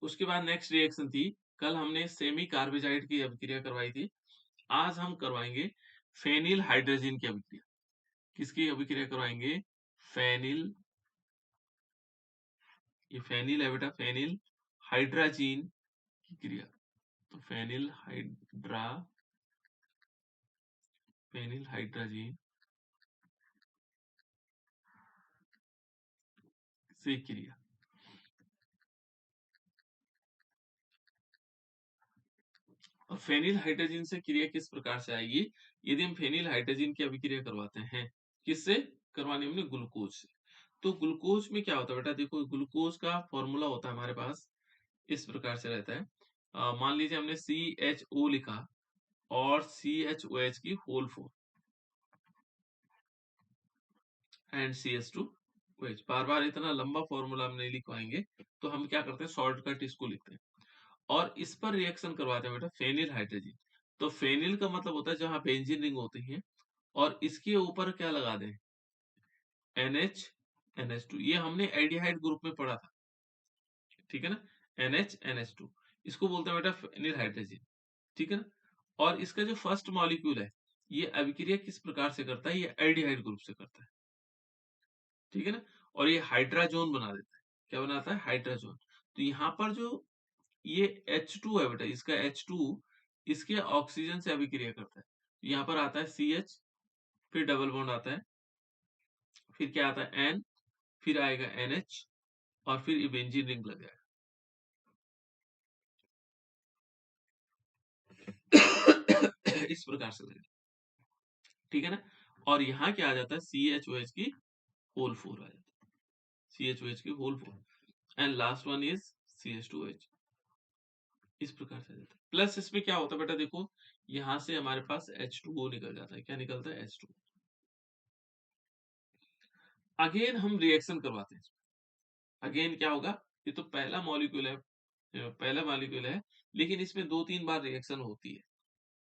उसके बाद next reaction थी, कल हमने सेमी कार्बेजाइड की अभिक्रिया करवाई थी। आज हम करवाएंगे फेनिल हाइड्रोजन की अभिक्रिया। किसकी अभिक्रिया करवाएंगे? फेनिल, ये फेनिल है बेटा, फेनिल हाइड्राजीन की क्रिया। तो फेनिल हाइड्राजीन से क्रिया। और फेनिल हाइड्रोजन से क्रिया किस प्रकार से आएगी? यदि हम फेनिल हाइड्रोजन की अभिक्रिया करवाते हैं, किससे करवानी? हमने ग्लूकोज से। तो ग्लूकोज में क्या होता है बेटा? देखो, ग्लूकोज का फॉर्मूला होता है हमारे पास, इस प्रकार से रहता है। मान लीजिए हमने CHO लिखा और CHOH की होल 4 एंड CH2OH। बार बार इतना लंबा फॉर्मूला हम नहीं लिखवाएंगे, तो हम क्या करते हैं, शॉर्टकट इसको लिखते हैं और इस पर रिएक्शन करवाते हैं बेटा फेनिल हाइड्रोजन। तो फेनिल का मतलब होता है जहां बेंजीन रिंग होती है, और इसके ऊपर क्या लगा दें? NH NH2। ये हमने एल्डिहाइड ग्रुप में पढ़ा था, ठीक है ना? NH NH2, इसको बोलते हैं बेटा फेनिल हाइड्रोजन, ठीक है ना? और इसका जो फर्स्ट मॉलिक्यूल है, ये अभिक्रिया किस प्रकार से करता है? ये एल्डिहाइड ग्रुप से करता है, ठीक है ना? और ये हाइड्राजोन बना देता है। क्या बनाता है? हाइड्राजोन। तो यहाँ पर जो ये H2 है बेटा, इसका H2 इसके ऑक्सीजन से अभिक्रिया करता है। यहाँ पर आता है CH, फिर डबल बॉन्ड आता है, फिर क्या आता है N, फिर आएगा NH, और फिर ये बेंजीन रिंग लग जाएगा। इस प्रकार से लगेगा, ठीक है ना? और यहाँ क्या आ जाता है? CHOH की होल 4 आ जाता है, CHOH की whole 4, and last one is CH2OH। इस प्रकार से आ जाता है। प्लस इसमें क्या होता है बेटा? देखो, यहाँ से हमारे पास H2O निकल जाता है। क्या निकलता है? H2। अगेन हम रिएक्शन करवाते हैं। अगेन क्या होगा? ये तो पहला मॉलिक्यूल है, लेकिन इसमें 2-3 बार रिएक्शन होती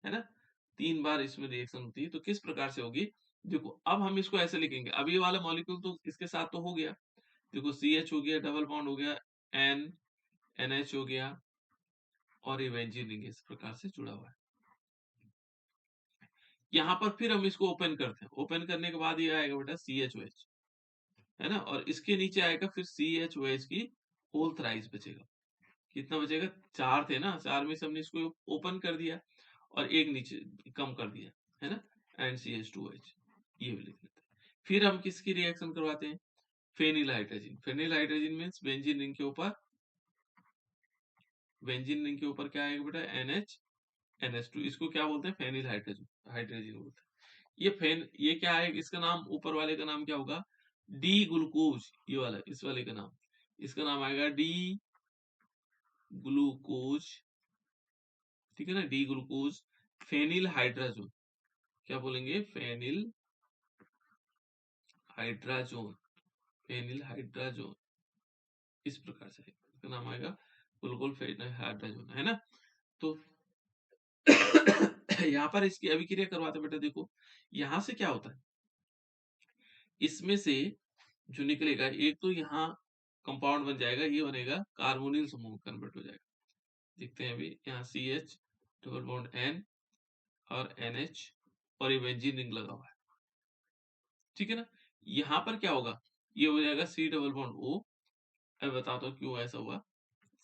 है ना? 3 बार इसमें रिएक्शन होती है, तो किस प्रकार से होगी? देखो, अब हम इसको ऐसे लिखेंगे। अब ये वाला मॉलिक्यूल तो इसके साथ तो हो गया, देखो CH हो गया, डबल बॉन्ड हो गया, N NH हो गया, और ये बेंजीन रिंग इस प्रकार से जुड़ा हुआ है। यहाँ पर फिर हम इसको ओपन करते हैं। ओपन करने के बाद ये आएगा बेटा CHOH, है ना? और इसके नीचे आएगा फिर CHOH की होल थ्राइस बचेगा। कितना बचेगा? 4 थे ना, 4 में से हमने इसको ओपन कर दिया और एक नीचे कम कर दिया, है ना? एंड CH2OH, ये भी लिख लेते हैं। फिर हम किसकी रिएक्शन करवाते हैं? Phenyl hydrogen. Phenyl hydrogen means benzene ring के ऊपर, बेंजीन रिंग के ऊपर क्या आएगा बेटा? NH NH2। इसको क्या बोलते हैं? फेनिल हाइड्रोजन, हाइड्रोजन बोलते हैं। ये क्या है? इसका नाम, ऊपर वाले का नाम क्या होगा? D glucose. ये वाला, इस वाले का नाम, इसका नाम आएगा डी ग्लूकोज, ठीक है ना? D glucose phenyl hydrazone. क्या बोलेंगे? Phenyl hydrazone, phenyl hydrazone. इस प्रकार से इसका नाम आएगा बिल्कुल फेनिल हाइड्राजोन, है ना? तो यहाँ पर इसकी अभिक्रिया करवाते बेटा, देखो यहाँ से क्या होता है, इसमें से जो निकलेगा, एक तो यहाँ कंपाउंड बन जाएगा, ये बनेगा कार्बोनिल समूह कन्वर्ट हो जाएगा। देखते हैं अभी, यहाँ CH डबल बॉन्ड N और NH, और ये बेंजीन रिंग लगा हुआ है, ठीक है ना? यहाँ पर क्या होगा? ये हो जाएगा C डबल बॉन्ड O। अब बताता हूँ क्यों ऐसा हुआ।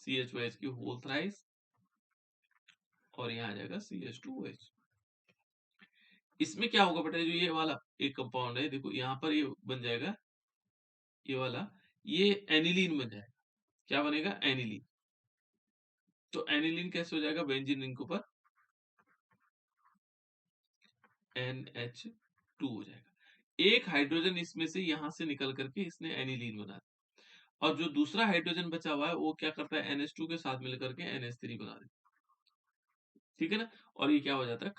CHOH की होल थ्राइस, और यहाँ आ जाएगा CH2OH। इसमें क्या होगा बेटा? जो ये वाला एक कंपाउंड है, देखो यहाँ पर ये बन जाएगा, ये वाला, ये एनिलीन बन जाएगा। क्या बनेगा? एनिलीन। तो एनिलीन कैसे हो जाएगा? बेंजीन रिंग के ऊपर NH2 हो जाएगा। एक हाइड्रोजन इसमें से यहां से निकल करके इसने एनिलीन बना दिया, और जो दूसरा हाइड्रोजन बचा हुआ है वो क्या करता है? NH2 के साथ मिलकर के NH3 बना देता है, ठीक है ना? और ये क्या हो जाता है?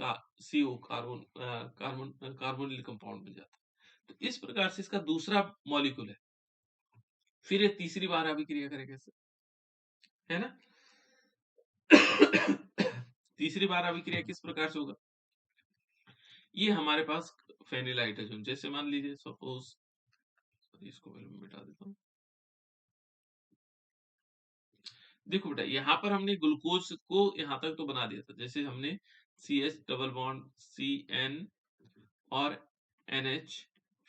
CO, कार्बोनिल कंपाउंड बन जाता है। तो इस प्रकार से इसका दूसरा मॉलिक्यूल है। फिर ये तीसरी बार अभिक्रिया करेगा इससे, है ना? तीसरी बार अभिक्रिया किस प्रकार से होगा? ये हमारे पास फेनिल हाइड्रोजन, जैसे मान लीजिए सपोज, इसको पहले मैं मिटा देता हूँ। देखो बेटा, यहाँ पर हमने ग्लूकोज को यहाँ तक तो बना दिया था, जैसे हमने CH डबल बॉन्ड CN और NH,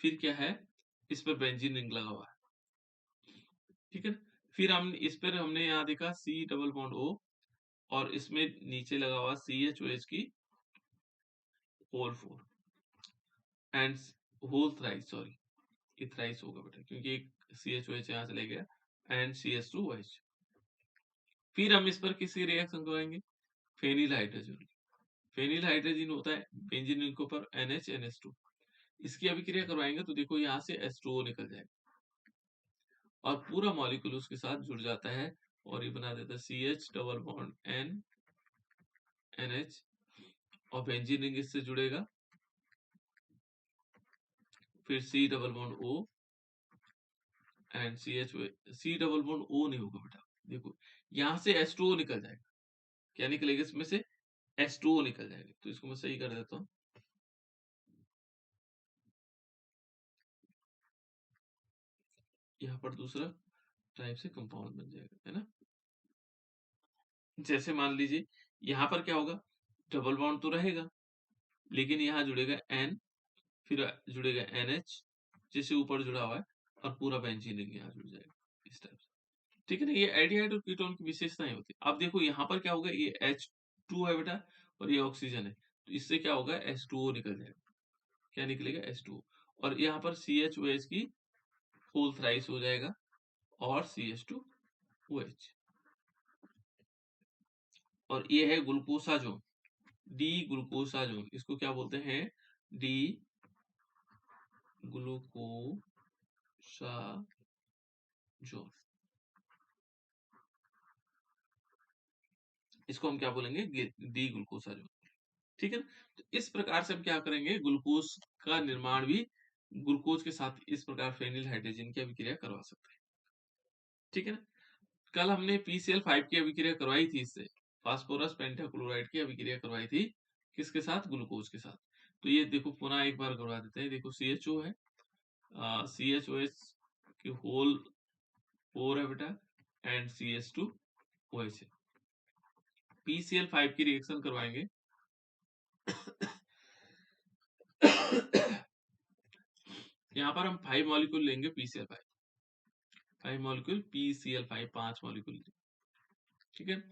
फिर क्या है, इस पर बेंजीन रिंग लगा हुआ है, ठीक है। फिर हम इस पर हमने यहाँ देखा C डबल बॉन्ड O, और इसमें नीचे लगा हुआ CHOH की whole 4 and whole thrice, sorry ये थ्राइस होगा बेटा, क्योंकि एक CHOH यहाँ चले गया, एंड CH2OH। फिर हम इस पर किसी रिएक्शन करवाएंगे, फेनिल हाइड्रोजन। फेनिल हाइड्रोजन होता है बेंजीन रिंग के ऊपर NH NH2, इसकी अभिक्रिया करवाएंगे तो देखो यहाँ से H2O निकल जाएगा और पूरा मॉलिक्यूल उसके साथ जुड़ जाता है और ये बना देता है CH double bond N NH, और बेंजीन रिंग इससे जुड़ेगा, फिर C double bond O and C double bond O नहीं होगा बेटा, देखो यहाँ से H2O निकल जाएगा, क्या निकलेगा इसमें से, H2O निकल जाएगा। तो इसको मैं सही कर देता हूँ, यहाँ पर दूसरा टाइप से कंपाउंड बन जाएगा, है ना। जैसे मान लीजिए यहाँ पर क्या होगा, डबल बॉन्ड तो रहेगा, लेकिन यहाँ जुड़ेगा N, फिर जुड़ेगा NH, जैसे ऊपर जुड़ा हुआ है, और पूरा बेंजीन रिंग यहाँ जुड़ जाएगा, इस टाइप से, ठीक है ना। ये एल्डिहाइड और कीटोन की विशेषताएं होती है। अब देखो यहाँ पर क्या होगा, ये H2 है बेटा और ये ऑक्सीजन है, तो इससे क्या होगा, H2O निकल जाएगा, क्या निकलेगा, H2O, और यहाँ पर CHOH की होल थ्राइस हो जाएगा और CH2OH, और ये है ग्लूकोसाजोन, डी ग्लूकोसाजोन, इसको क्या बोलते हैं, डी ग्लूकोसाजोन, इसको हम क्या बोलेंगे, डी ग्लूकोसाजोन, ठीक है। तो इस प्रकार से हम क्या करेंगे, ग्लूकोज का निर्माण भी ग्लूकोज के साथ इस प्रकार फेनिल हाइड्रोजन की अभिक्रिया करवा सकते हैं, ठीक है ना। कल हमने PCl5 की अभिक्रिया करवाई थी, इससे फास्फोरस पेंटाक्लोराइड की अभिक्रिया करवाई थी, किसके साथ, ग्लूकोज के साथ। तो ये देखो पुनः एक बार करवा देते हैं, देखो CHO है, CHOH की होल 4 है बेटा, एंड CH2OH है। PCl5 की रिएक्शन करवाएंगे यहाँ पर हम 5 मॉलिक्यूल लेंगे PCl5, 5 मॉलिक्यूल PCl5, 5 मॉलिक्यूल, ठीक है।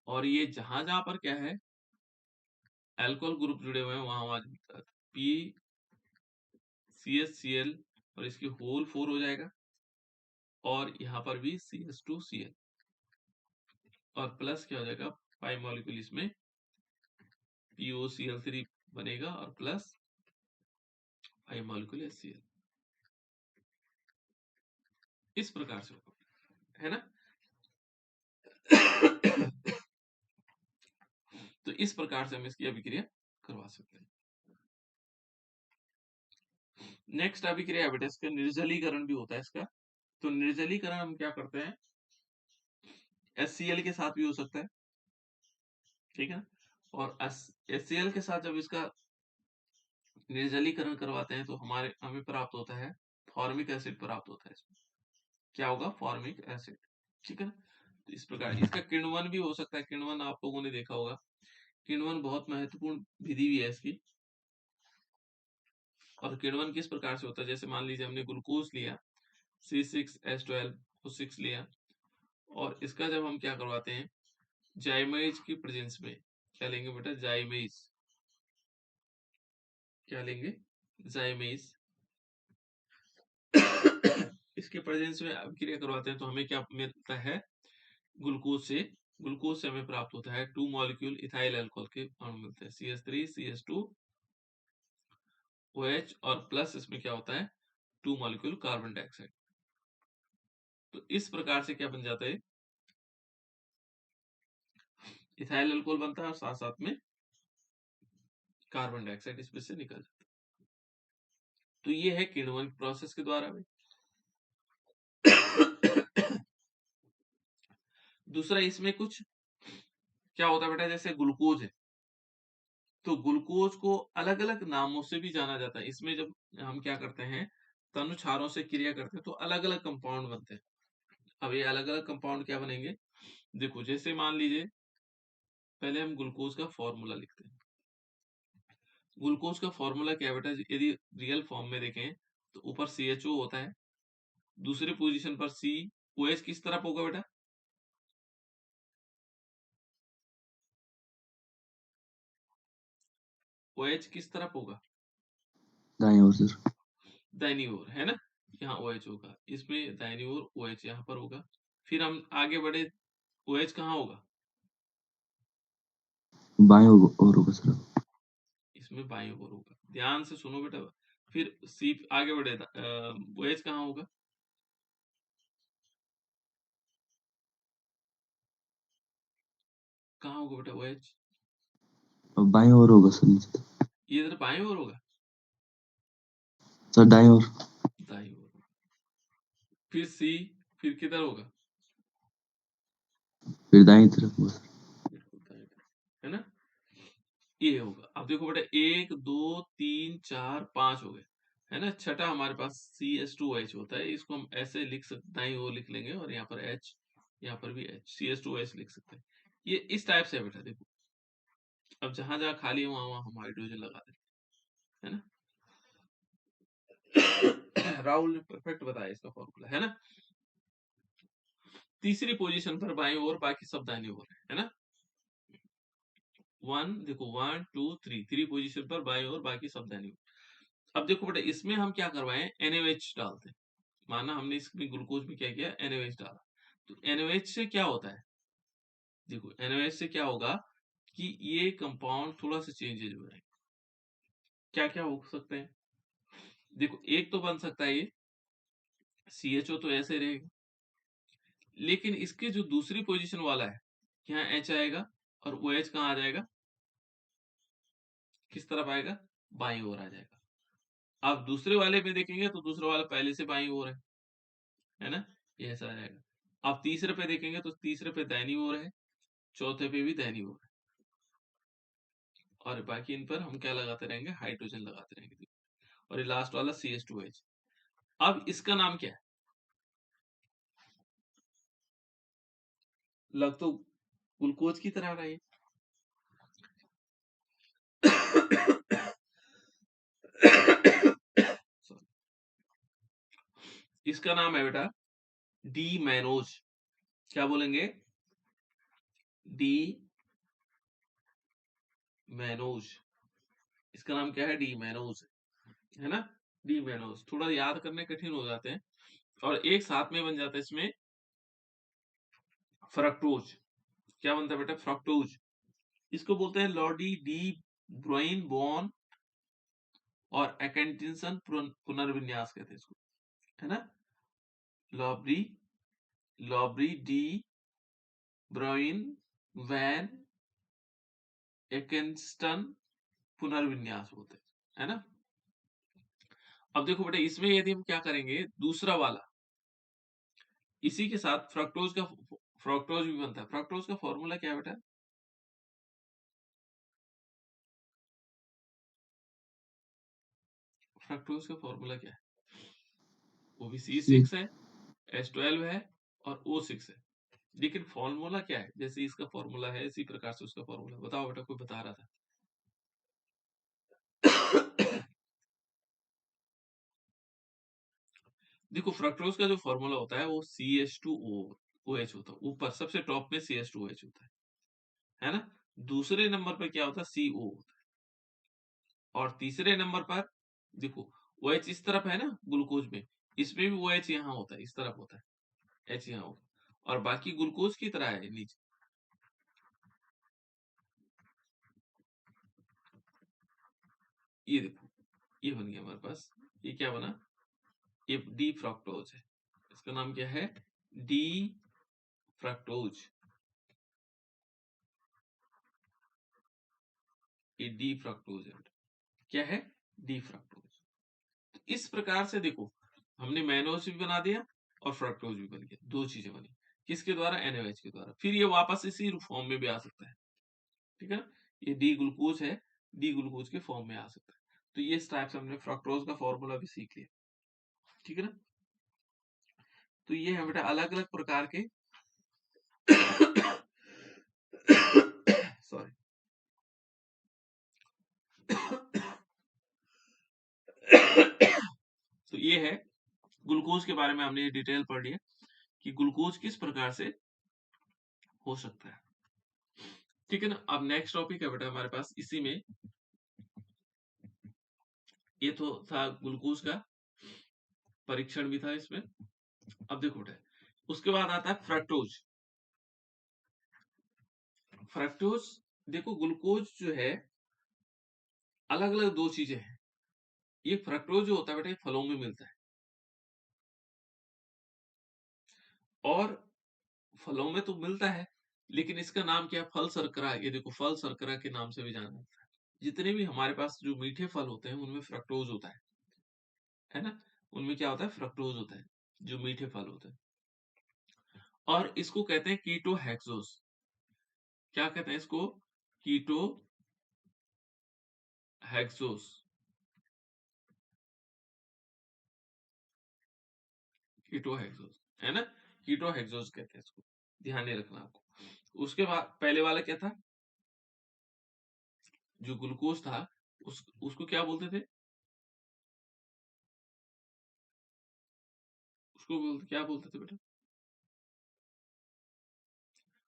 और ये जहां जहां पर क्या है, अल्कोहल ग्रुप जुड़े हुए हैं, वहां वहां PCHCl और इसकी होल 4 हो जाएगा, और यहाँ पर भी CH2Cl, और प्लस क्या हो जाएगा, 5 मॉलिक्यूल इसमें POCl3 बनेगा, और प्लस 5 मॉलिक्यूल HCl, इस प्रकार से होगा, है ना। तो इस प्रकार से हम इसकी अभिक्रिया करवा सकते हैं। नेक्स्ट अभिक्रिया बेटा, इसका निर्जलीकरण भी होता है इसका। तो निर्जलीकरण हम क्या करते हैं, HCl के साथ भी हो सकता है, ठीक है। और HCl के साथ जब इसका निर्जलीकरण करवाते हैं तो हमें प्राप्त होता है फॉर्मिक एसिड, प्राप्त होता है इसमें, क्या होगा, फॉर्मिक एसिड, ठीक है ना। तो इस प्रकार इसका किण्वन भी हो सकता है, किण्वन आप लोगों ने देखा होगा, किण्वन बहुत महत्वपूर्ण विधि भी है इसकी। और किण्वन किस प्रकार से होता है, जैसे मान लीजिए हमने ग्लूकोज लिया, C6H12O6 लिया, और इसका जब हम क्या करवाते हैं, जाइमेज की प्रेजेंस में, क्या लेंगे बेटा, जाइमेज, क्या लेंगे, जाइमेज, इसके प्रेजेंस में अभिक्रिया करवाते हैं तो हमें क्या मिलता है, ग्लूकोज से, ग्लूकोज से हमें प्राप्त होता है 2 मॉलिक्यूल इथाइल अल्कोहल के अणु मिलते हैं, CH3 CH2OH, और प्लस इसमें क्या होता है, 2 मॉलिक्यूल कार्बन डाइऑक्साइड। तो इस प्रकार से क्या बन जाता है, इथाइल अल्कोहल बनता है और साथ साथ में कार्बन डाइऑक्साइड इसमें से निकल जाता है। तो ये है किण्वन प्रोसेस के द्वारा में। दूसरा इसमें कुछ क्या होता है बेटा, जैसे ग्लूकोज है, तो ग्लूकोज को अलग अलग नामों से भी जाना जाता है। इसमें जब हम क्या करते हैं, तनु क्षारों से क्रिया करते हैं तो अलग अलग कंपाउंड बनते हैं, अब ये अलग अलग कंपाउंड क्या बनेंगे, देखो जैसे मान लीजिए पहले हम ग्लूकोज का फॉर्मूला लिखते हैं। ग्लूकोज का फॉर्मूला क्या है बेटा, यदि रियल फॉर्म में देखें तो ऊपर CHO होता है, दूसरी पोजीशन पर COH किस तरफ होगा बेटा, OH किस तरफ होगा, दाईं ओर सर। दाहिनी ओर है ना, यहाँ OH होगा, इसमें दाहिनी ओर OH यहाँ पर होगा। फिर हम आगे बढ़े, OH कहाँ होगा, बाएं ओर होगा सर। इसमें बाईं ओर होगा, ध्यान से सुनो बेटा। फिर C आगे बढ़े, OH कहाँ होगा, कहाँ होगा बेटा OH, अब बाएं ओर होगा सर नीचे। ये इधर बाएं ओर होगा, सर दाईं ओर। दाईं ओर होगा। फिर C फिर किधर होगा, फिर दाईं तरफ होगा सर। बिल्कुल दाईं तरफ, है ना, ये होगा। अब देखो बेटा 1 2 3 4 5 हो गए, है ना। छठा हमारे पास CH2OH होता है, इसको हम ऐसे लिख सकते, दाईं ओर लिख लेंगे और यहाँ पर H, यहाँ पर भी H, CH2OH लिख सकते हैं। ये इस टाइप से है बेटा, देखो अब जहां जहां खाली है वहां वहां हम हाइड्रोजन लगा देते हैं, है ना। राहुल ने परफेक्ट बताया इसका फॉर्मूला, है ना। तीसरी पोजीशन पर बाईं ओर, बाकी सब दाहिनी ओर है ना। 1 देखो 1 2 3 पोजीशन पर बाईं ओर, बाकी सब दाहिनी ओर। अब देखो बेटा इसमें हम क्या करवाएं, NaOH डालते हैं। माना हमने इसमें ग्लूकोज में क्या किया, NaOH डाला, तो NaOH से क्या होता है, देखो NaOH से क्या होगा कि ये कंपाउंड थोड़ा सा चेंजेज हो जाएंगे। क्या क्या हो सकते हैं, देखो एक तो बन सकता है ये CHO तो ऐसे रहेगा, लेकिन इसके जो दूसरी पोजीशन वाला है, यहाँ H आएगा और OH कहाँ आ जाएगा, किस तरफ आएगा, बाईं ओर आ जाएगा। आप दूसरे वाले में देखेंगे तो दूसरा वाला पहले से बाईं ओर है ना, ये ऐसा आ जाएगा। आप तीसरे पे देखेंगे तो तीसरे पे दाहिनी ओर है, चौथे पे भी दाहिनी ओर है, और बाकी इन पर हम क्या लगाते रहेंगे, हाइड्रोजन लगाते रहेंगे। और ये लास्ट वाला CH2H। अब इसका नाम क्या है, लग तो ग्लूकोज की तरह रहा है। इसका नाम है बेटा डी मैनोज। क्या बोलेंगे, डी मैनोज। इसका नाम क्या है, डी मैनोज, है ना। डी मैनोज थोड़ा याद करने कठिन हो जाते हैं, और एक साथ में बन जाता है इसमें फ्रक्टोज। क्या बनता है बेटा, फ्रक्टोज। इसको बोलते हैं लॉडी डी ब्रोइन बॉन और एकेंटिंसन पुनर्विन्यास कहते हैं इसको, है ना। लॉबरी लॉबरी डी ब्रोइन वैन एकेंस्टन पुनर्विन्यास बोलते हैं, है ना। अब देखो बेटा इसमें यदि हम क्या करेंगे, दूसरा वाला इसी के साथ फ्रक्टोज भी बनता है। फ्रक्टोज का फॉर्मूला क्या है बेटा, फ्रक्टोज का फॉर्मूला क्या है, वो भी C6 है, H12 है और O6 है, लेकिन फॉर्मूला क्या है, जैसे इसका फॉर्मूला है इसी प्रकार से उसका फॉर्मूला। बताओ बेटा, कोई बता रहा था। देखो फ्रक्टोज का जो फॉर्मूला होता है वो CH2OH होता है, ऊपर सबसे टॉप में CH2OH होता है ना। दूसरे नंबर पर क्या होता है, CO होता है, और तीसरे नंबर पर देखो OH इस तरफ है ना ग्लूकोज में, इसमें भी OH यहाँ होता है, इस तरफ होता है, H यहाँ होता है, और बाकी ग्लूकोज की तरह है नीचे। ये देखो ये बन गया हमारे पास, ये क्या बना, ये डी फ्रक्टोज है। इसका नाम क्या है, डी फ्रक्टोज। ये डी फ्रक्टोज है, क्या है, डी फ्रक्टोज। तो इस प्रकार से देखो हमने मैनोज भी बना दिया और फ्रक्टोज भी बन गया, दो चीजें बनी, किसके द्वारा, NaOH के द्वारा। फिर ये वापस इसी फॉर्म में भी आ सकता है, ठीक है ना। ये डी ग्लूकोज है, डी ग्लूकोज के फॉर्म में आ सकता है। तो ये इस टाइप से हमने फ्रक्टोज का फॉर्मूला भी सीख लिया, ठीक है ना। तो ये है बेटा अलग अलग प्रकार के सॉरी तो ये है ग्लूकोज के बारे में हमने ये डिटेल पढ़ लिया कि ग्लूकोज किस प्रकार से हो सकता है। ठीक है ना। अब नेक्स्ट टॉपिक है बेटा हमारे पास इसी में, ये तो था ग्लूकोज का परीक्षण भी था इसमें। अब देखो बेटा उसके बाद आता है फ्रक्टोज। फ्रक्टोज देखो ग्लूकोज जो है अलग अलग दो चीजें हैं। ये फ्रक्टोज जो होता है बेटा ये फलों में मिलता है, और फलों में तो मिलता है लेकिन इसका नाम क्या है, फल शर्करा। ये देखो फल शर्करा के नाम से भी जाना जाता है। जितने भी हमारे पास जो मीठे फल होते हैं उनमें फ्रक्टोज होता है ना। उनमें क्या होता है, फ्रक्टोज होता है जो मीठे फल होते हैं। और इसको कहते हैं कीटो हेक्सोस। क्या कहते हैं इसको, कीटो हेक्सोस। कीटो हेक्सोस है ना, कीटो हेक्सोस कहते हैं इसको, ध्यान नहीं रखना आपको। उसके बाद पहले वाला क्या था, जो ग्लूकोज था उसको क्या बोलते थे, क्या बोलते थे बेटा,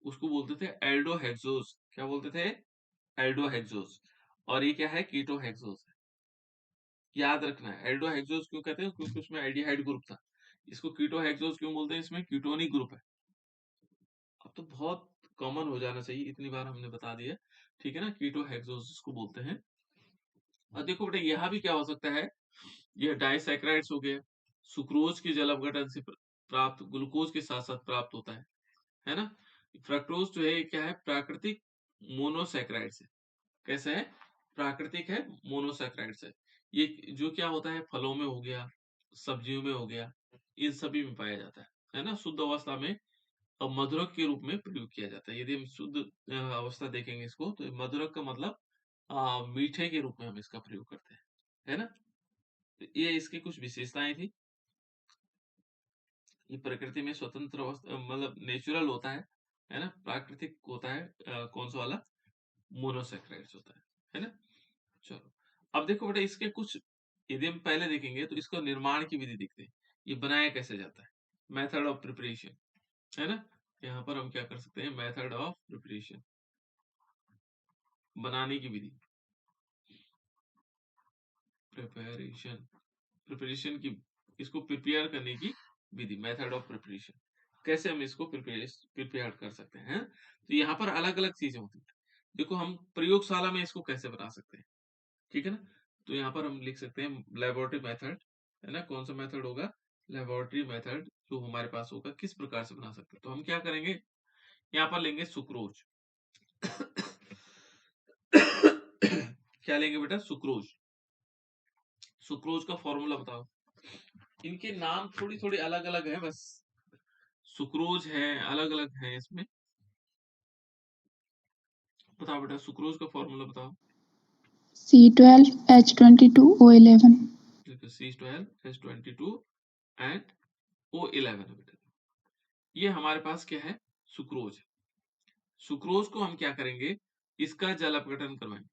उसको बोलते थे एल्डोहेक्सोस। क्या बोलते थे, एल्डोहेक्सोस। और ये क्या है, कीटोहेक्सोस है। याद रखना है एल्डोहेक्सोस क्यों कहते हैं, क्योंकि उसमें एल्डिहाइड ग्रुप था। इसको कीटोहेक्सोस क्यों बोलते हैं, इसमें कीटोनिक ग्रुप है। अब तो बहुत कॉमन हो जाना चाहिए, इतनी बार हमने बता दिया। ठीक है ना, कीटोहेक्सोस इसको बोलते हैं। और देखो बेटा यहाँ भी क्या हो सकता है, यह डाइसैकेराइड्स हो गया, सुक्रोज के जल अपघटन से प्राप्त ग्लूकोज के साथ साथ प्राप्त होता है ना। फ्रक्टोज जो है ये क्या है, प्राकृतिक मोनोसैकेराइड्स है। कैसे है, प्राकृतिक है, मोनोसैकेराइड्स है। ये जो क्या होता है, फलों में हो गया, सब्जियों में हो गया, इन सभी में पाया जाता है ना। शुद्ध अवस्था में अब मधुरक के रूप में प्रयोग किया जाता है। यदि हम शुद्ध अवस्था देखेंगे इसको, तो मधुरक का मतलब मीठे के रूप में हम इसका प्रयोग करते हैं, है ना। तो ये इसकी कुछ विशेषताएं थी। ये प्रकृति में स्वतंत्र अवस्था मतलब नेचुरल होता है ना, प्राकृतिक होता है। कौन सा वाला, मोनोसैकेराइड्स होता है ना। चलो अब देखो बेटा इसके कुछ, यदि हम पहले देखेंगे तो इसका निर्माण की विधि देखते हैं, ये बनाया कैसे जाता है, मेथड ऑफ प्रिपरेशन, है ना। यहाँ पर हम क्या कर सकते हैं, मेथड ऑफ प्रिपरेशन, बनाने की विधि, प्रिपरेशन, प्रिपरेशन की, इसको प्रिपेयर करने की विधि, मेथड ऑफ प्रिपरेशन, कैसे हम इसको प्रिपेयर कर सकते हैं। तो यहाँ पर अलग अलग चीजें होती हैं। देखो हम प्रयोगशाला में इसको कैसे बना सकते हैं, ठीक है ना। तो यहाँ पर हम लिख सकते हैं लेबोरेटरी मेथड, है ना। कौन सा मेथड होगा, लेबोरेटरी मेथड जो हमारे पास होगा, किस प्रकार से बना सकते हैं। तो हम क्या करेंगे, यहाँ पर लेंगे सुक्रोज क्या लेंगे बेटा, सुक्रोज। सुक्रोज का फॉर्मूला बताओ। इनके नाम थोड़ी थोड़ी अलग अलग है बस, सुक्रोज है, अलग अलग है इसमें। बताओ बेटा सुक्रोज का फॉर्मूला बताओ। C12H22O11। C12H22 एंड O11 है बेटा। ये हमारे पास क्या है, सुक्रोज है। सुक्रोज को हम क्या करेंगे, इसका जल अपघटन करवाएंगे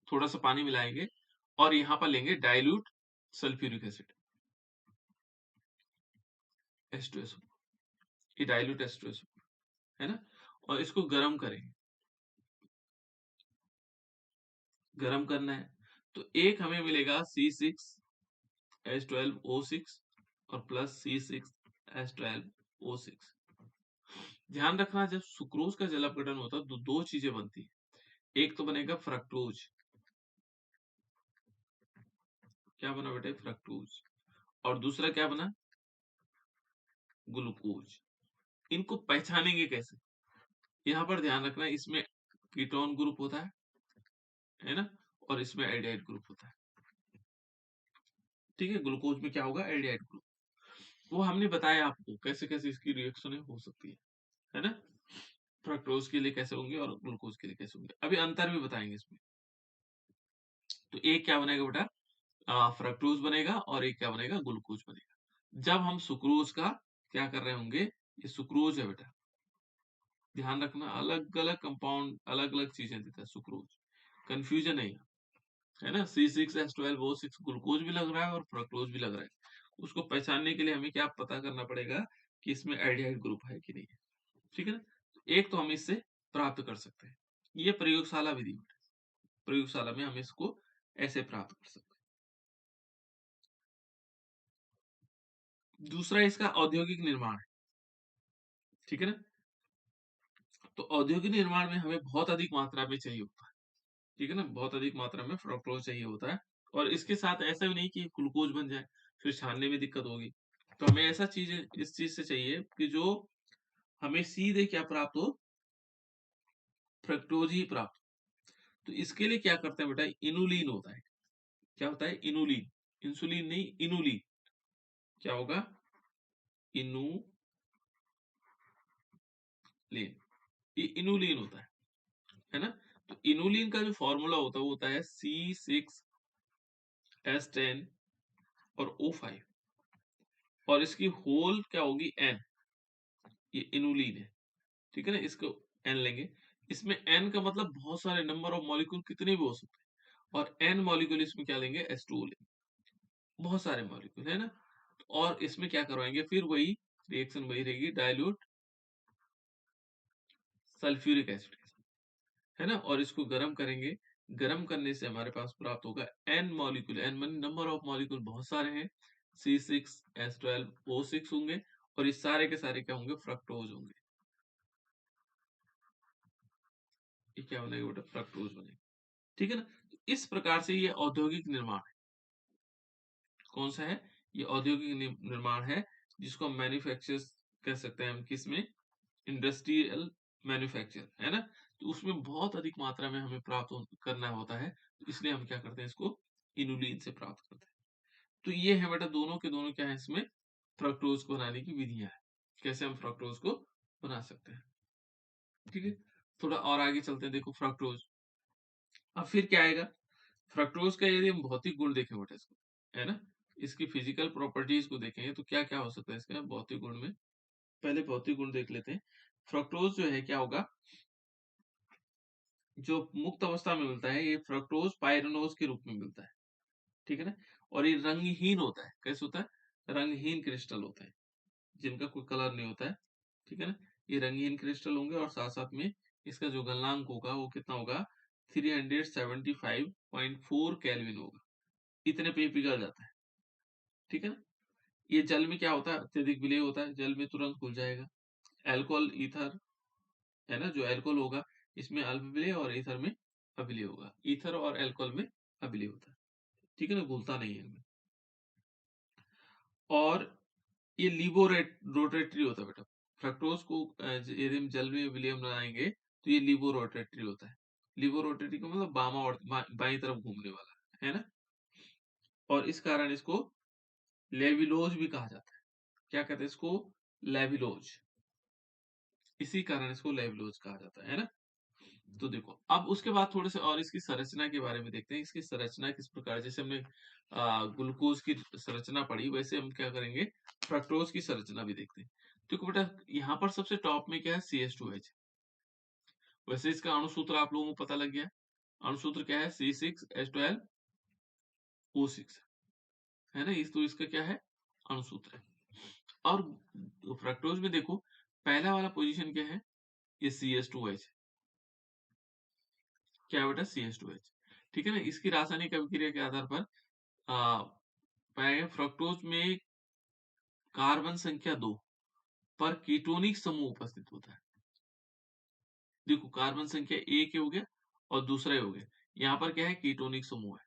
थोड़ा सा पानी मिलाएंगे और यहाँ पर लेंगे डाइल्यूट सल्फ्यूरिक एसिड, H2SO, ये डाइल्यूट H2SO है ना। और इसको गर्म करेंगे, गर्म करना है। तो एक हमें मिलेगा C6H12O6 और प्लस C6H12O6। ध्यान रखना जब सुक्रोज का जल अपघटन होता है तो दो चीजें बनती है, एक तो बनेगा फ्रक्टोज, क्या बना बेटे, फ्रक्टोज। और दूसरा क्या बना, ग्लूकोज। इनको पहचानेंगे कैसे, यहाँ पर ध्यान रखना इसमें कीटोन ग्रुप होता है ना, और इसमें एल्डिहाइड ग्रुप होता है। ठीक है, ग्लूकोज में क्या होगा, एल्डिहाइड ग्रुप। वो हमने बताया आपको कैसे कैसे इसकी रिएक्शन हो सकती है ना। फ्रक्टोज के लिए कैसे होंगे और ग्लूकोज के लिए कैसे होंगे, अभी अंतर भी बताएंगे इसमें। तो एक क्या बनेगा बेटा, फ्रक्टोज बनेगा और एक क्या बनेगा, ग्लूकोज बनेगा। जब हम सुक्रोज का क्या कर रहे होंगे, ये सुक्रोज है बेटा, ध्यान रखना, अलग अलग कंपाउंड अलग अलग चीजें देता है सुक्रोज, कंफ्यूजन है यहाँ, है ना। C6H12O6 ग्लूकोज भी लग रहा है और फ्रक्टोज भी लग रहा है। उसको पहचानने के लिए हमें क्या पता करना पड़ेगा कि इसमें एल्डिहाइड ग्रुप है कि नहीं है, ठीक है ना। एक तो हम इससे प्राप्त कर सकते हैं, ये प्रयोगशाला विधि है। प्रयोगशाला में हम इसको ऐसे प्राप्त कर सकते हैं। दूसरा इसका औद्योगिक निर्माण है, ठीक है ना। तो औद्योगिक निर्माण में हमें बहुत अधिक मात्रा में चाहिए होता है, ठीक है ना, बहुत अधिक मात्रा में फ्रक्टोज चाहिए होता है। और इसके साथ ऐसा भी नहीं कि ग्लूकोज बन जाए, फिर छानने में दिक्कत होगी। तो हमें ऐसा चीज इस चीज से चाहिए कि जो हमें सीधे क्या प्राप्त हो, फ्रक्टोज ही प्राप्त हो। तो इसके लिए क्या करते हैं बेटा, इनुलिन होता है। क्या होता है, इनुलिन, इंसुलिन नहीं, इनुलिन। क्या होगा, इनुलिन, ये इनुलिन होता है ना। तो इनुलिन का जो फॉर्मूला होता है वो होता है C6H10 और O5, और इसकी होल क्या होगी, N, ये इनुलिन है, ठीक है ना। इसको N लेंगे, इसमें N का मतलब बहुत सारे नंबर ऑफ मॉलिक्यूल कितने भी हो सकते हैं, और N मॉलिक्यूल इसमें क्या लेंगे, H2O लेंगे, बहुत सारे मॉलिक्यूल है ना। और इसमें क्या करवाएंगे, फिर वही रिएक्शन वही रहेगी, डाइल्यूट सल्फ्यूरिक एसिड, है ना। और इसको गर्म करेंगे, गर्म करने से हमारे पास प्राप्त होगा N मॉलिक्यूल, N मान नंबर ऑफ मॉलिक्यूल बहुत सारे हैं, C6H12O6 होंगे, और इस सारे के सारे क्या होंगे, फ्रक्टोज होंगे। ये क्या बनेगा बेटा, फ्रक्टोज बनेगा, ठीक है ना। तो इस प्रकार से ये औद्योगिक निर्माण है। कौन सा है, ये औद्योगिक निर्माण है, जिसको हम मैन्युफैक्चर कह सकते हैं, हम किसमें, इंडस्ट्रियल मैन्युफैक्चर, है ना। तो उसमें बहुत अधिक मात्रा में हमें करना होता है, तो इसलिए हम क्या करते हैं, इसको इनुलिन से प्राप्त करते हैं। तो ये है बेटा, दोनों के दोनों क्या है, इसमें फ्रक्टोज को बनाने की विधियां है, कैसे हम फ्रक्टोज को बना सकते हैं, ठीक है। थोड़ा और आगे चलते हैं, देखो फ्रक्टोज, अब फिर क्या आएगा, फ्रक्टोज का यदि हम भौतिक गुण देखें बेटा इसको, है ना, इसकी फिजिकल प्रॉपर्टीज को देखेंगे तो क्या क्या हो सकता है इसका भौतिक गुण में। पहले भौतिक गुण देख लेते हैं। फ्रक्टोज जो है क्या होगा, जो मुक्त अवस्था में मिलता है, ये फ्रक्टोज पायरेनोज के रूप में मिलता है, ठीक है ना। और ये रंगहीन होता है, कैसे होता है, रंगहीन क्रिस्टल होता है, जिनका कोई कलर नहीं होता है, ठीक है ना। ये रंगीन क्रिस्टल होंगे, और साथ साथ में इसका जो गलनांक होगा वो कितना होगा, 375.4 केल्विन होगा, इतने पे पिघल जाता है, ठीक है ना। ये जल में क्या होता है, अत्यधिक विलेय होता है, जल में तुरंत घुल जाएगा। एल्कोहल ईथर, है ना, जो एल्कोहल होगा इसमें अल्प विलेय, और ईथर में अविलेय होगा, ईथर और एल्कोहल में अविलेय होता है, ठीक है ना, घुलता नहीं है इनमें। और ये लिबोरेटरी होता है बेटा, फ्रक्टोज को यदि हम जल में विलयन बनाएंगे तो ये लिबोरोटेटरी होता है। लिबोरोटेटरी का मतलब बाईं तरफ घूमने वाला, है ना। और इस कारण इसको लेविलोज भी कहा जाता है। क्या कहते हैं इसको, लेविलोज, इसी कारण इसको लेविलोज कहा जाता है ना। तो देखो, अब उसके बाद थोड़े से और इसकी संरचना के बारे में देखते हैं, इसकी संरचना किस प्रकार, जैसे हमने ग्लूकोज की संरचना पढ़ी, वैसे हम क्या करेंगे, फ्रक्टोज की संरचना भी देखते हैं। देखो बेटा, यहाँ पर सबसे टॉप में क्या है, CH2H। वैसे इसका अणुसूत्र आप लोगों को पता लग गया, अणुसूत्र क्या है, C6H12O6, है ना। इस तो इसका क्या है, अणुसूत्र है। और फ्रक्टोज में देखो, पहला वाला पोजीशन क्या है, ये CH2H, क्या है बेटा, CH2H, ठीक है ना। इसकी रासायनिक अभिक्रिया के आधार पर पाया गया, फ्रक्टोज में कार्बन संख्या 2 पर कीटोनिक समूह उपस्थित होता है। देखो, कार्बन संख्या एक हो गया और दूसरा ही हो गया, यहाँ पर क्या है, कीटोनिक समूह है,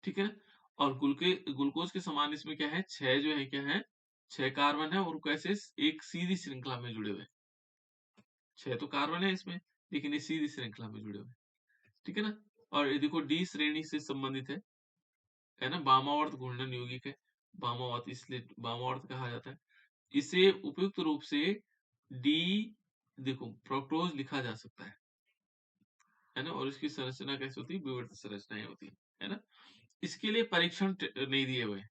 ठीक है ना। और ग्लूकोज के समान इसमें क्या है, 6 जो है क्या है, 6 कार्बन है, और कैसे एक सीधी श्रृंखला में जुड़े हुए हैं। 6 तो कार्बन है इसमें, लेकिन ये सीधी श्रृंखला में जुड़े हुए हैं, ठीक है ना। और ये देखो, डी श्रेणी से संबंधित है ना, वामावर्त घूर्णन यौगिक है, वामावर्त इसलिए वामावर्त कहा जाता है। इसे उपयुक्त रूप से डी, देखो फ्रक्टोज लिखा जा सकता है ना, और इसकी संरचना कैसी होती है, विवर्त संरचनाएं होती है ना। इसके लिए परीक्षण नहीं दिए हुए,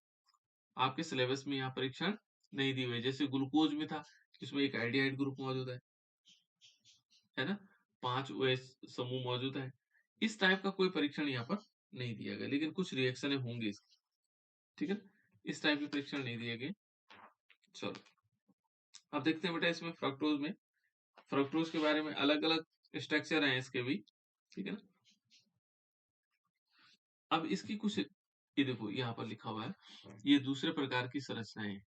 आपके सिलेबस में यहाँ परीक्षण नहीं दिए हुए। जैसे ग्लूकोज में था, जिसमें एक एल्डिहाइड ग्रुप मौजूद है ना, 5 OH समूह मौजूद है। इस टाइप का कोई परीक्षण यहाँ पर नहीं दिया गया, लेकिन कुछ रिएक्शन होंगे इसकी, ठीक है। इस टाइप के परीक्षण नहीं दिए गए। चलो अब देखते हैं बेटा, इसमें फ्रक्टोज के बारे में अलग अलग स्ट्रक्चर है इसके भी, ठीक है ना। अब इसकी कुछ, ये देखो यहाँ पर लिखा हुआ है, ये दूसरे प्रकार की संरचनाएं हैं।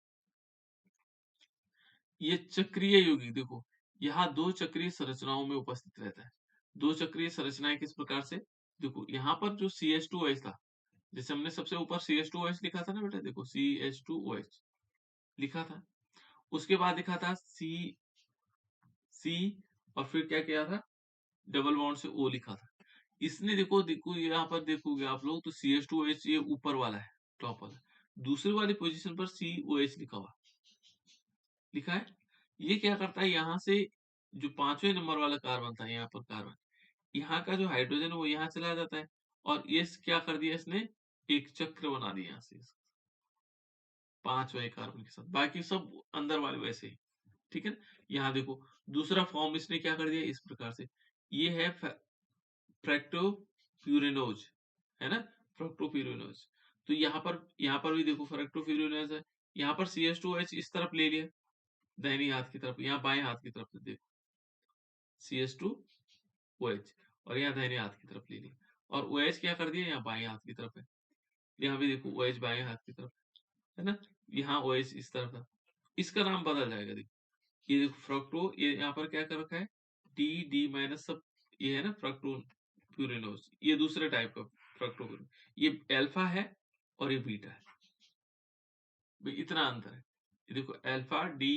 ये चक्रीय यौगिक, देखो यहाँ 2 चक्रीय संरचनाओं में उपस्थित रहता है। 2 चक्रीय संरचनाएं किस प्रकार से, देखो यहाँ पर जो CH2OH था, जैसे हमने सबसे ऊपर CH2OH लिखा था ना बेटा, देखो CH2OH लिखा था, उसके बाद लिखा था C, और फिर क्या किया था, डबल बॉन्ड से O लिखा था। इसने देखो देखो यहाँ पर देखोगे आप लोग, तो CH2OH ये ऊपर वाला है, टॉप वाला, दूसरी वाली पोजीशन पर COH लिखा है। ये क्या करता है, यहाँ से जो 5वें नंबर वाला कार्बन था, यहाँ पर कार्बन, यहाँ का जो हाइड्रोजन है वो यहाँ चला जाता है, और ये क्या कर दिया इसने, एक चक्र बना दिया यहाँ से 5वें कार्बन के साथ, बाकी सब अंदर वाले वैसे ही, ठीक है ना। यहाँ देखो दूसरा फॉर्म इसने क्या कर दिया इस प्रकार से, ये है फ्रैक्टोफ्यूरेनोज, है ना, फ्रक्टोफ्यूरेनोज। तो यहाँ पर भी देखो फ्रक्टोफ्यूरेनोज है, यहाँ पर CH2OH इस तरफ ले लिया, दाहिनी हाथ की तरफ, यहाँ बाएं हाथ की तरफ से देखो CH2OH, और यहाँ दाहिने हाथ की तरफ ले लिया, और OH क्या कर दिया, यहाँ बाएं हाथ की तरफ है। यहाँ भी देखो OH बाएं हाथ की तरफ है ना, यहाँ OH इस तरफ था, इसका नाम बदल जाएगा। देखो ये देखो फ्रक्टो, ये यहाँ पर क्या कर रखा है, D माइनस सब, ये है ना फ्रक्टोफ्यूरेनोज, ये दूसरे टाइप का फ्रक्टोफ्यूरेन, ये अल्फा है और ये बीटा है, भाई इतना अंतर है। ये देखो अल्फा D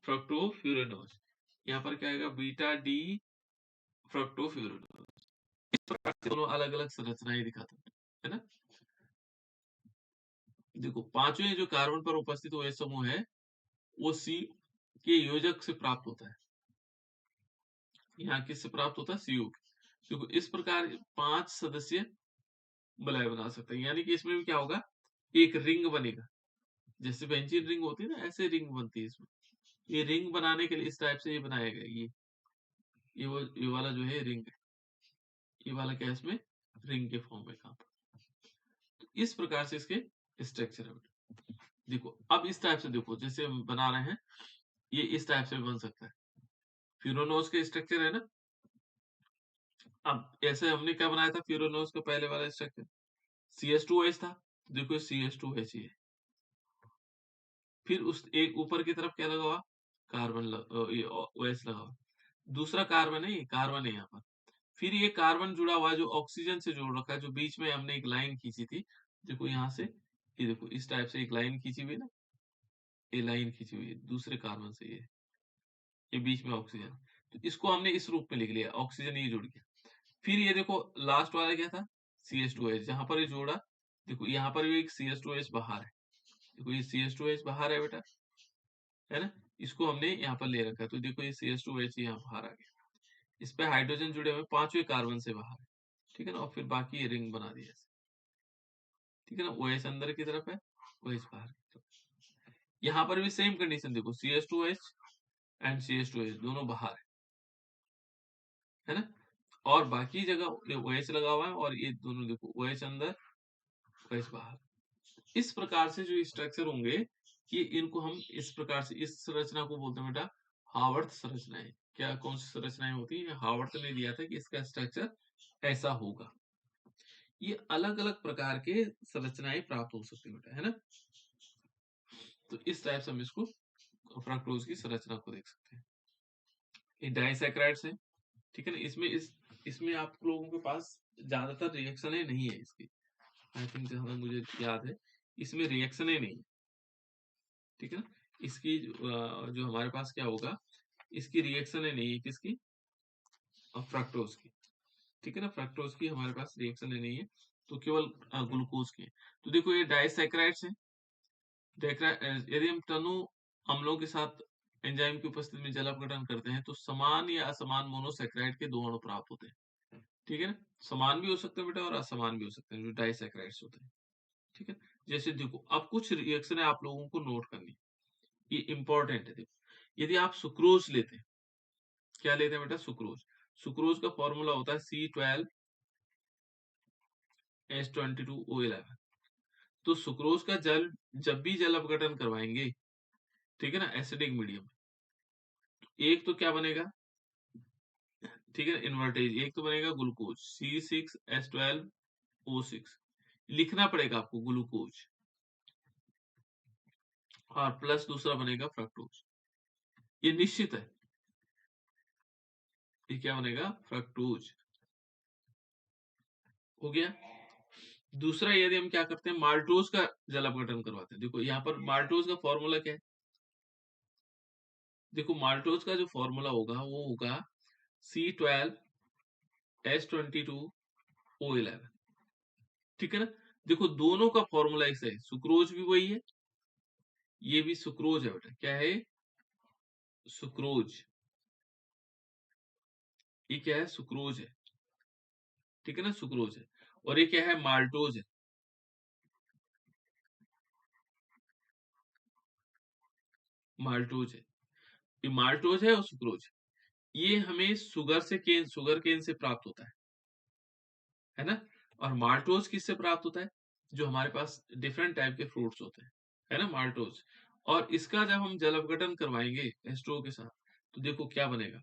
फ्रक्टोफ्यूरेनोज, यहाँ पर क्या आएगा, बीटा D फ्रक्टोफ्यूरेनोज। इस प्रकार से दोनों अलग अलग संरचनाएं दिखाते हैं, है ना। देखो 5वें जो कार्बन पर उपस्थित OH समूह है, वो C के योजक से प्राप्त होता है, यहाँ किससे प्राप्त होता है, CO। देखो इस प्रकार 5 सदस्य वलय बना सकते हैं, यानी कि इसमें भी क्या होगा, एक रिंग बनेगा, जैसे बेंजीन रिंग होती है ना, ऐसे रिंग बनती है इसमें। ये रिंग बनाने के लिए इस टाइप से ये बनाया गया, ये वाला जो है रिंग है, ये वाला क्या है, इसमें रिंग के फॉर्म में काम। तो इस प्रकार से इसके स्ट्रक्चर है। देखो अब इस टाइप से देखो, जैसे हम बना रहे हैं, ये इस टाइप से बन सकता है, फ्यूरोनोज के स्ट्रक्चर है ना। अब ऐसे हमने क्या बनाया था, फ्यूरोनोज का पहले वाला स्ट्रक्चर CH2OH था, देखो CH2OH ही है, फिर उस एक ऊपर की तरफ क्या लगा हुआ, ये OH लगा हुआ, दूसरा कार्बन है, ये कार्बन है यहाँ पर, फिर ये कार्बन जुड़ा हुआ जो ऑक्सीजन से जोड़ रखा है, जो बीच में हमने एक लाइन खींची थी, देखो यहाँ से, ये देखो इस टाइप से एक लाइन खींची हुई है ना, ये लाइन खींची हुई है दूसरे कार्बन से, ये बीच में ऑक्सीजन, तो इसको हमने इस रूप में लिख लिया, ऑक्सीजन ये जुड़ गया। फिर ये देखो लास्ट वाला क्या था, CH2OH, जहां पर ये जोड़ा, देखो यहाँ पर भी एक CH2OH बाहर है, देखो ये CH2OH बाहर है बेटा, है ना, इसको हमने यहाँ पर ले रखा है, तो देखो ये CH2OH यहाँ बाहर आ गया, इस पे हाइड्रोजन जुड़े हुए 5वें कार्बन से बाहर है, ठीक है ना, और फिर बाकी ये रिंग बना दिया, ठीक है ना। OH अंदर की तरफ है, OH बाहर की तरफ। यहाँ पर भी सेम कंडीशन देखो, CH2OH एंड CH2OH दोनों बाहर है ना, और बाकी जगह OH लगा हुआ है, और ये दोनों देखो OH अंदर OH बाहर। इस प्रकार से जो स्ट्रक्चर होंगे, ये इनको हम इस प्रकार से, इस संरचना को बोलते हैं बेटा हावर्थ संरचनाएं। क्या कौन सी संरचनाएं होती है, हावर्थ ने दिया था कि इसका स्ट्रक्चर ऐसा होगा। ये अलग अलग प्रकार के संरचनाएं प्राप्त हो सकती है बेटा, है ना। तो इस टाइप से हम इसको फ्रक्टोज की संरचना को देख सकते हैं। ये डाइसैकेराइड्स है, ठीक है ना, इसमें आप लोगों के पास ज्यादातर रिएक्शन नहीं है इसकी, आई थिंक जहां तक मुझे याद है, इसमें रिएक्शन नहीं है, ठीक है ना। इसकी जो हमारे पास क्या होगा, इसकी रिएक्शन नहीं है, किसकी, फ्रक्टोज की, ठीक है ना, फ्रक्टोज की हमारे पास रिएक्शन नहीं है, तो केवल ग्लूकोज की है। तो देखो ये डाइसैकेराइड्स है, यदि हम तनु अम्लों के साथ एंजाइम की उपस्थिति में जल अपघटन करते हैं, तो समान या असमान मोनोसैकेराइड के 2 अणु प्राप्त होते हैं, ठीक है ना? समान भी हो सकते हैं बेटा और असमान भी हो सकते हैं, जो डाइसैकेराइड्स होते हैं। ठीक है? जैसे देखो, अब कुछ रिएक्शन है आप लोगों को नोट करनी है, ये इंपॉर्टेंट है। देखो, यदि आप सुक्रोज लेते हैं, क्या लेते हैं बेटा? सुक्रोज। सुक्रोज का फॉर्मूला होता है C12H22O11। तो सुक्रोज का जल जब भी जल अपघटन करवाएंगे, ठीक है ना, एसिडिक मीडियम, एक तो क्या बनेगा, ठीक है, इन्वर्टेज, एक तो बनेगा ग्लूकोज C6H12O6, लिखना पड़ेगा आपको ग्लूकोज, और प्लस दूसरा बनेगा फ्रक्टोज। ये निश्चित है, ये क्या बनेगा? फ्रक्टोज। हो गया। दूसरा, यदि हम क्या करते हैं, माल्टोज का जल अपघटन करवाते हैं, देखो यहाँ पर माल्टोज का फॉर्मूला क्या है? देखो, माल्टोज का जो फॉर्मूला होगा वो होगा C12H22O11। ठीक है ना? देखो, दोनों का फॉर्मूला एक है, सुक्रोज भी वही है, ये भी सुक्रोज है बेटा। क्या है? सुक्रोज। ये क्या है? सुक्रोज है। ठीक है ना? सुक्रोज है। और ये क्या है? माल्टोज है। माल्टोज है। ये माल्टोज है और सुक्रोज है। ये हमें शुगर केन से प्राप्त होता है ना? और माल्टोज किससे प्राप्त होता है? जो हमारे पास डिफरेंट टाइप के फ्रूट्स होते हैं, है ना, माल्टोज। और इसका जब हम जल अपघटन करवाएंगे H2O के साथ, तो देखो क्या बनेगा,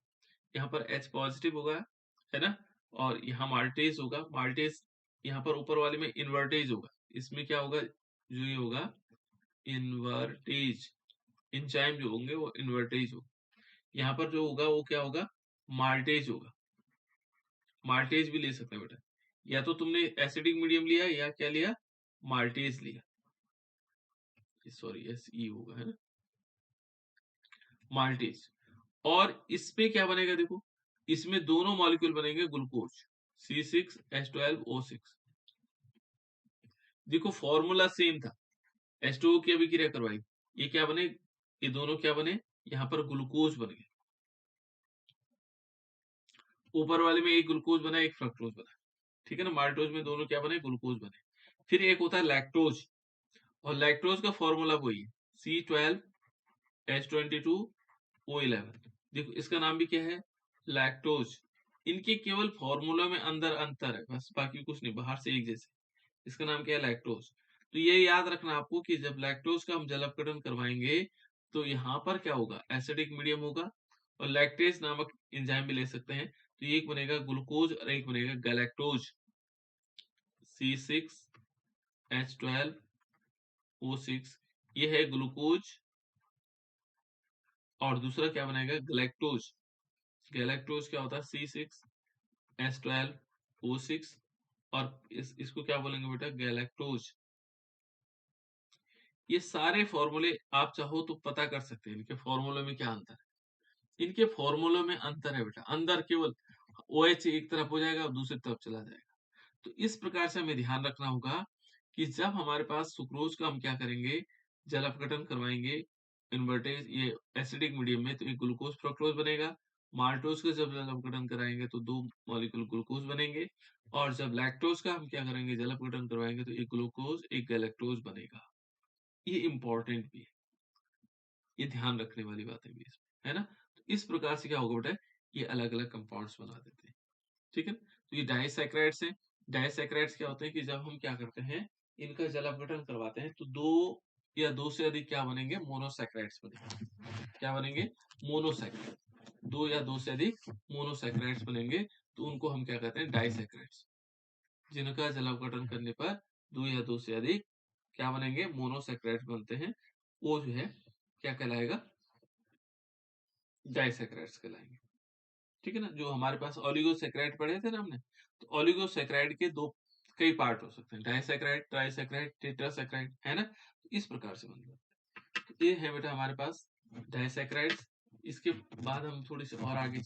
यहाँ पर H पॉजिटिव होगा, है ना, और यहाँ माल्टेज होगा। माल्टेज यहाँ पर ऊपर वाले में इन्वर्टेज होगा, इसमें क्या होगा, जो ये होगा इन्वर्टेज, एंजाइम जो होंगे वो इन्वर्टेज होगा। यहाँ पर जो होगा वो क्या होगा? माल्टेज होगा। माल्टेज भी ले सकते हैं बेटा, या तो तुमने एसिडिक मीडियम लिया या क्या लिया, माल्टेज लिया, सॉरी SE होगा, है ना, माल्टेज। और इसमें क्या बनेगा, देखो इसमें दोनों मॉलिक्यूल बनेंगे ग्लूकोज C6H12O6। देखो फॉर्मूला सेम था, H2O की अभी क्रिया करवाई, ये क्या बने, ये दोनों क्या बने, यहाँ पर ग्लूकोज बन गए। ऊपर वाले में एक ग्लूकोज बना, एक फ्रक्टोज बना। ठीक है ना? माल्टोज में दोनों क्या बने, ग्लूकोज बने। फिर एक होता है लैक्टोज, और लैक्टोज का फॉर्मूला वही है, C12H22O11। देखो इसका नाम भी क्या है, लैक्टोज। इनके केवल फॉर्मूला में अंदर अंतर है, बस, बाकी कुछ नहीं, बाहर से एक जैसे। इसका नाम क्या है, लैक्टोज। तो ये याद रखना आपको कि जब लैक्टोज का हम जल अपघटन करवाएंगे, तो यहाँ पर क्या होगा, एसिडिक मीडियम होगा, और लैक्टेज नामक एंजाइम भी ले सकते हैं। तो एक बनेगा ग्लूकोज और एक बनेगा गैलेक्टोज, C6H12O6। ये है ग्लूकोज, और दूसरा क्या बनेगा, गैलेक्टोज। गैलेक्टोज क्या होता है, C6H12O6, और इसको क्या बोलेंगे बेटा, गैलेक्टोज। ये सारे फॉर्मूले आप चाहो तो पता कर सकते हैं, इनके फॉर्मूले में क्या अंतर है। इनके फॉर्मूलों में अंतर है बेटा, अंदर केवल OH एक तरफ हो जाएगा और दूसरी तरफ चला जाएगा। तो इस प्रकार से हमें ध्यान रखना होगा कि जब हमारे पास सुक्रोज का हम क्या करेंगे, जल अपघटन करवाएंगे इन्वर्टेज, ये एसिडिक मीडियम में, तो एक ग्लूकोज फ्रक्टोज बनेगा। माल्टोज का जब जल अपघटन कराएंगे तो दो मॉलिक्यूल ग्लूकोज बनेंगे। और जब लैक्टोज का हम क्या करेंगे, जल अपघटन करवाएंगे, तो एक ग्लूकोज एक गैलेक्टोज बनेगा। ये इंपॉर्टेंट भी है, ये ध्यान रखने वाली बात है भी इसमें, है ना? तो इस प्रकार से क्या होगा बेटा, ये अलग अलग कंपाउंड्स बना देते हैं। ठीक है? तो ये डाइसैकेराइड्स हैं। डाइसैकेराइड्स क्या होते हैं कि जब हम क्या करते हैं, इनका जल अपघटन करवाते हैं, तो दो या दो से अधिक क्या बनेंगे, मोनोसैकेराइड्स बनेंगे। क्या बनेंगे, मोनोसैकेराइड। दो या दो से अधिक मोनोसैकेराइड्स बनेंगे, तो उनको हम क्या कहते हैं, डाइसैकेराइड्स। जिनका जल अपघटन करने पर दो या दो से अधिक क्या बनेंगे, मोनोसैकेराइड्स बनते हैं, वो जो है क्या कहलाएगा, डाइसैकेराइड्स कहलाएंगे। ठीक है ना? जो हमारे पास ओलिगोसैकेराइड पढ़े थे ना हमने, तो ओलिगोसैकेराइड के दो कई पार्ट हो सकते हैं, डाइसैकेराइड, ट्राइसैकेराइड, टेट्रासैकेराइड, है ना? तो इस प्रकार से बन जाता है। तो ये है बेटा हमारे पास डाइसैकेराइड्स। इसके बाद हम थोड़ी सी और आगे